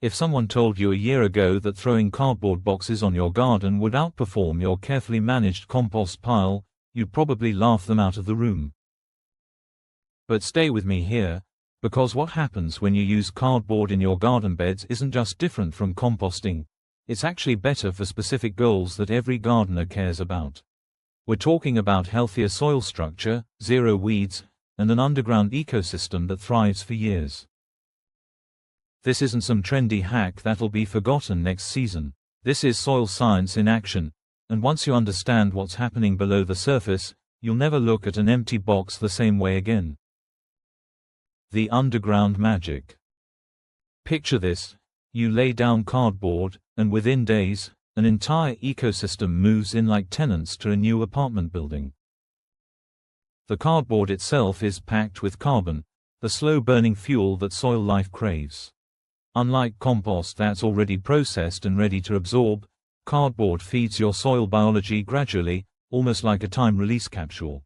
If someone told you a year ago that throwing cardboard boxes on your garden would outperform your carefully managed compost pile, you'd probably laugh them out of the room. But stay with me here, because what happens when you use cardboard in your garden beds isn't just different from composting, it's actually better for specific goals that every gardener cares about. We're talking about healthier soil structure, zero weeds, and an underground ecosystem that thrives for years. This isn't some trendy hack that'll be forgotten next season. This is soil science in action, and once you understand what's happening below the surface, you'll never look at an empty box the same way again. The underground magic. Picture this: you lay down cardboard, and within days, an entire ecosystem moves in like tenants to a new apartment building. The cardboard itself is packed with carbon, the slow-burning fuel that soil life craves. Unlike compost that's already processed and ready to absorb, cardboard feeds your soil biology gradually, almost like a time-release capsule.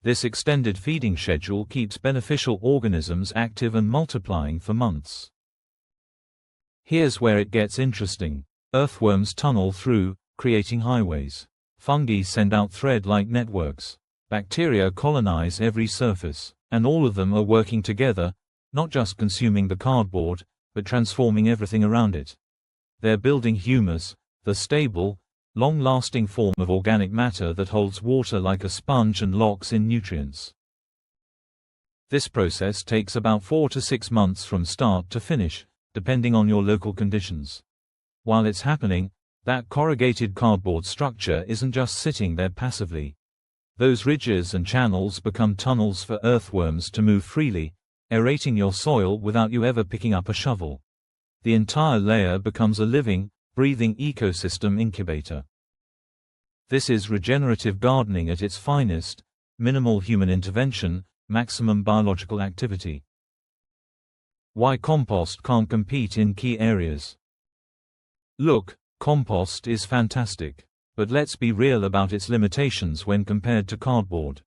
This extended feeding schedule keeps beneficial organisms active and multiplying for months. Here's where it gets interesting. Earthworms tunnel through, creating highways. Fungi send out thread-like networks. Bacteria colonize every surface, and all of them are working together, not just consuming the cardboard, but transforming everything around it. They're building humus, the stable, long-lasting form of organic matter that holds water like a sponge and locks in nutrients. This process takes about 4 to 6 months from start to finish, depending on your local conditions. While it's happening, that corrugated cardboard structure isn't just sitting there passively. Those ridges and channels become tunnels for earthworms to move freely, aerating your soil without you ever picking up a shovel. The entire layer becomes a living, breathing ecosystem incubator. This is regenerative gardening at its finest: minimal human intervention, maximum biological activity. Why compost can't compete in key areas? Look, compost is fantastic, but let's be real about its limitations when compared to cardboard.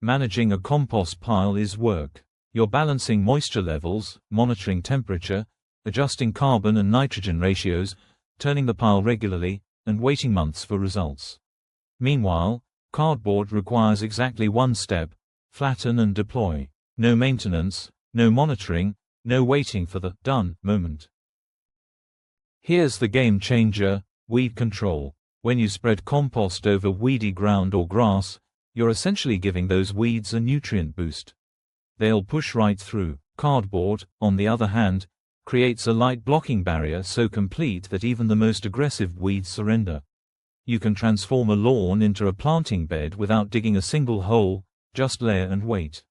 Managing a compost pile is work. You're balancing moisture levels, monitoring temperature, adjusting carbon and nitrogen ratios, turning the pile regularly, and waiting months for results. Meanwhile, cardboard requires exactly one step: flatten and deploy. No maintenance, no monitoring, no waiting for the done moment. Here's the game changer: weed control. When you spread compost over weedy ground or grass, you're essentially giving those weeds a nutrient boost. They'll push right through. Cardboard, on the other hand, creates a light blocking barrier so complete that even the most aggressive weeds surrender. You can transform a lawn into a planting bed without digging a single hole, just layer and wait.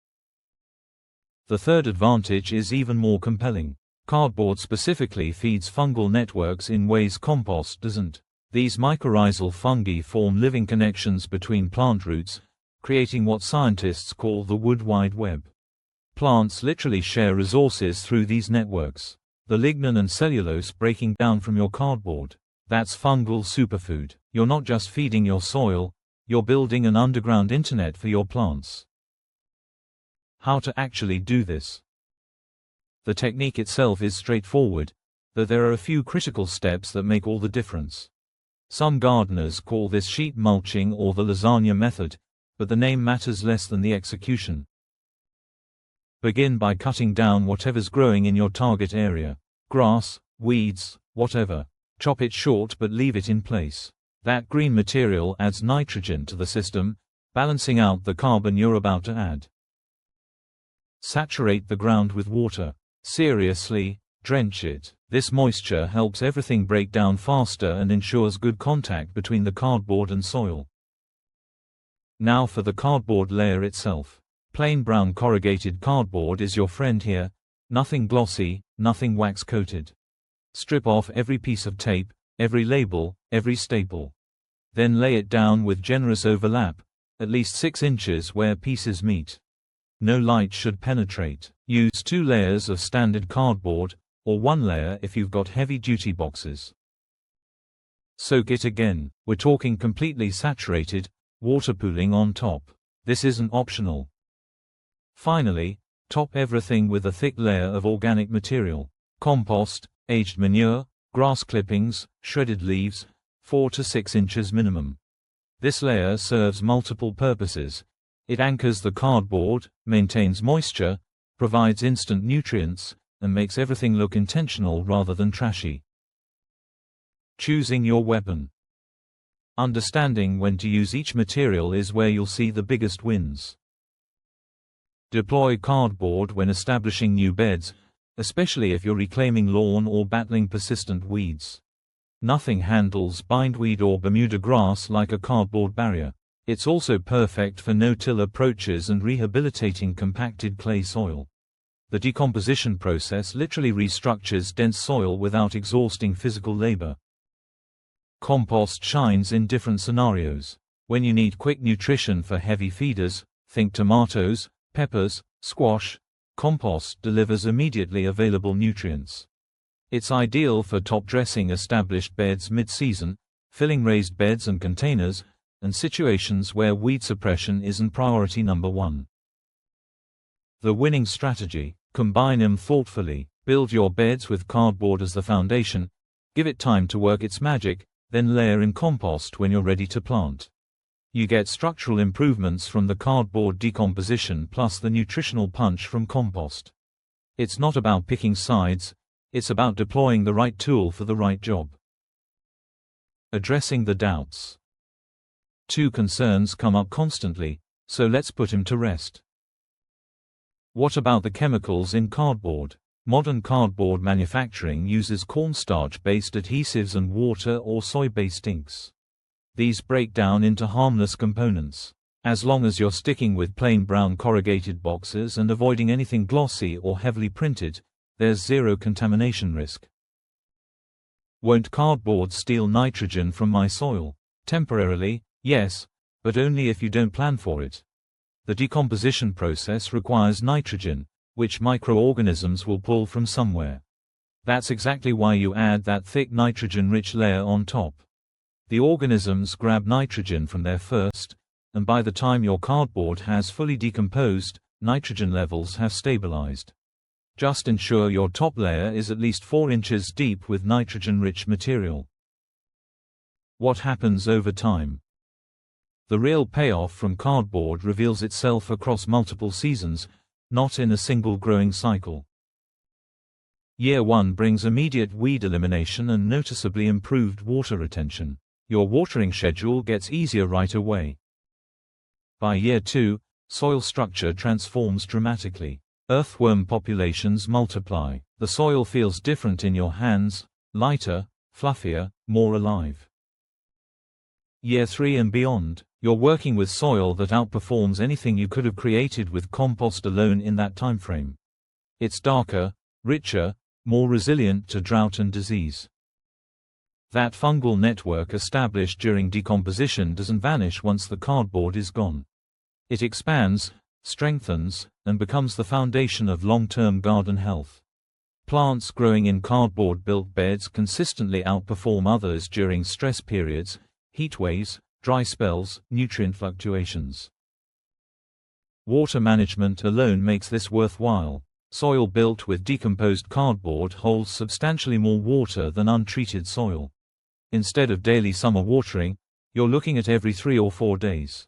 The third advantage is even more compelling. Cardboard specifically feeds fungal networks in ways compost doesn't. These mycorrhizal fungi form living connections between plant roots, creating what scientists call the wood wide web. Plants literally share resources through these networks. The lignin and cellulose breaking down from your cardboard. That's fungal superfood. You're not just feeding your soil, you're building an underground internet for your plants. How to actually do this? The technique itself is straightforward, though there are a few critical steps that make all the difference. Some gardeners call this sheet mulching or the lasagna method, but the name matters less than the execution. Begin by cutting down whatever's growing in your target area. Grass, weeds, whatever. Chop it short but leave it in place. That green material adds nitrogen to the system, balancing out the carbon you're about to add. Saturate the ground with water. Seriously, drench it. This moisture helps everything break down faster and ensures good contact between the cardboard and soil. Now for the cardboard layer itself. Plain brown corrugated cardboard is your friend here. Nothing glossy, nothing wax-coated. Strip off every piece of tape, every label, every staple. Then lay it down with generous overlap, at least 6 inches where pieces meet. No light should penetrate. Use 2 layers of standard cardboard, or 1 layer if you've got heavy-duty boxes. Soak it again. We're talking completely saturated, water pooling on top. This isn't optional. Finally, top everything with a thick layer of organic material. Compost, aged manure, grass clippings, shredded leaves, 4 to 6 inches minimum. This layer serves multiple purposes. It anchors the cardboard, maintains moisture, provides instant nutrients, and makes everything look intentional rather than trashy. Choosing your weapon. Understanding when to use each material is where you'll see the biggest wins. Deploy cardboard when establishing new beds, especially if you're reclaiming lawn or battling persistent weeds. Nothing handles bindweed or Bermuda grass like a cardboard barrier. It's also perfect for no-till approaches and rehabilitating compacted clay soil. The decomposition process literally restructures dense soil without exhausting physical labor. Compost shines in different scenarios. When you need quick nutrition for heavy feeders, think tomatoes, peppers, squash, compost delivers immediately available nutrients. It's ideal for top-dressing established beds mid-season, filling raised beds and containers, and situations where weed suppression isn't priority number one. The winning strategy: combine them thoughtfully. Build your beds with cardboard as the foundation, give it time to work its magic, then layer in compost when you're ready to plant. You get structural improvements from the cardboard decomposition plus the nutritional punch from compost. It's not about picking sides, it's about deploying the right tool for the right job. Addressing the doubts. 2 concerns come up constantly, so let's put them to rest. What about the chemicals in cardboard? Modern cardboard manufacturing uses cornstarch-based adhesives and water or soy-based inks. These break down into harmless components. As long as you're sticking with plain brown corrugated boxes and avoiding anything glossy or heavily printed, there's zero contamination risk. Won't cardboard steal nitrogen from my soil? Temporarily, yes, but only if you don't plan for it. The decomposition process requires nitrogen, which microorganisms will pull from somewhere. That's exactly why you add that thick nitrogen-rich layer on top. The organisms grab nitrogen from there first, and by the time your cardboard has fully decomposed, nitrogen levels have stabilized. Just ensure your top layer is at least 4 inches deep with nitrogen-rich material. What happens over time? The real payoff from cardboard reveals itself across multiple seasons, not in a single growing cycle. Year 1 brings immediate weed elimination and noticeably improved water retention. Your watering schedule gets easier right away. By year 2, soil structure transforms dramatically. Earthworm populations multiply. The soil feels different in your hands, lighter, fluffier, more alive. Year 3 and beyond, you're working with soil that outperforms anything you could have created with compost alone in that timeframe. It's darker, richer, more resilient to drought and disease. That fungal network established during decomposition doesn't vanish once the cardboard is gone. It expands, strengthens, and becomes the foundation of long-term garden health. Plants growing in cardboard-built beds consistently outperform others during stress periods, heat waves, dry spells, nutrient fluctuations. Water management alone makes this worthwhile. Soil built with decomposed cardboard holds substantially more water than untreated soil. Instead of daily summer watering, you're looking at every 3 or 4 days.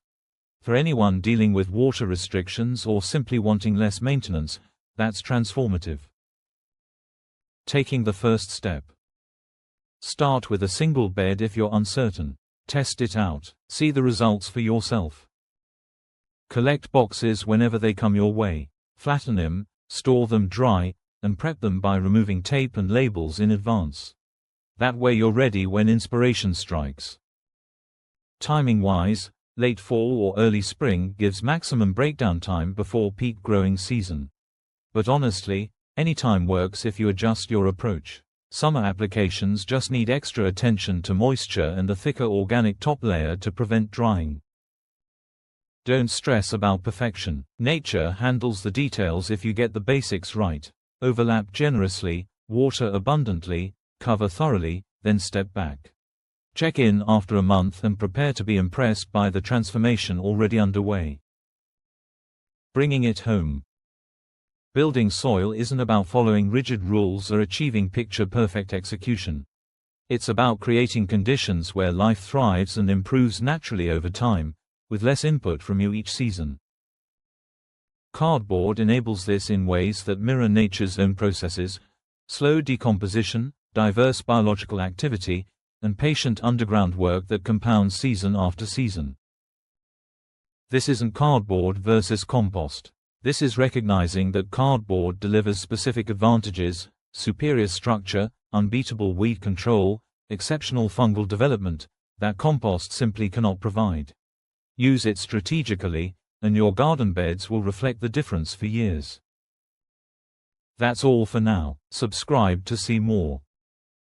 For anyone dealing with water restrictions or simply wanting less maintenance, that's transformative. Taking the first step. Start with a single bed if you're uncertain. Test it out. See the results for yourself. Collect boxes whenever they come your way. Flatten them, store them dry, and prep them by removing tape and labels in advance. That way you're ready when inspiration strikes. Timing-wise, late fall or early spring gives maximum breakdown time before peak growing season. But honestly, any time works if you adjust your approach. Summer applications just need extra attention to moisture and a thicker organic top layer to prevent drying. Don't stress about perfection. Nature handles the details if you get the basics right. Overlap generously, water abundantly, cover thoroughly, then step back. Check in after a month and prepare to be impressed by the transformation already underway. Bringing it home. Building soil isn't about following rigid rules or achieving picture-perfect execution. It's about creating conditions where life thrives and improves naturally over time, with less input from you each season. Cardboard enables this in ways that mirror nature's own processes: slow decomposition, diverse biological activity, and patient underground work that compounds season after season. This isn't cardboard versus compost. This is recognizing that cardboard delivers specific advantages: superior structure, unbeatable weed control, exceptional fungal development, that compost simply cannot provide. Use it strategically, and your garden beds will reflect the difference for years. That's all for now. Subscribe to see more.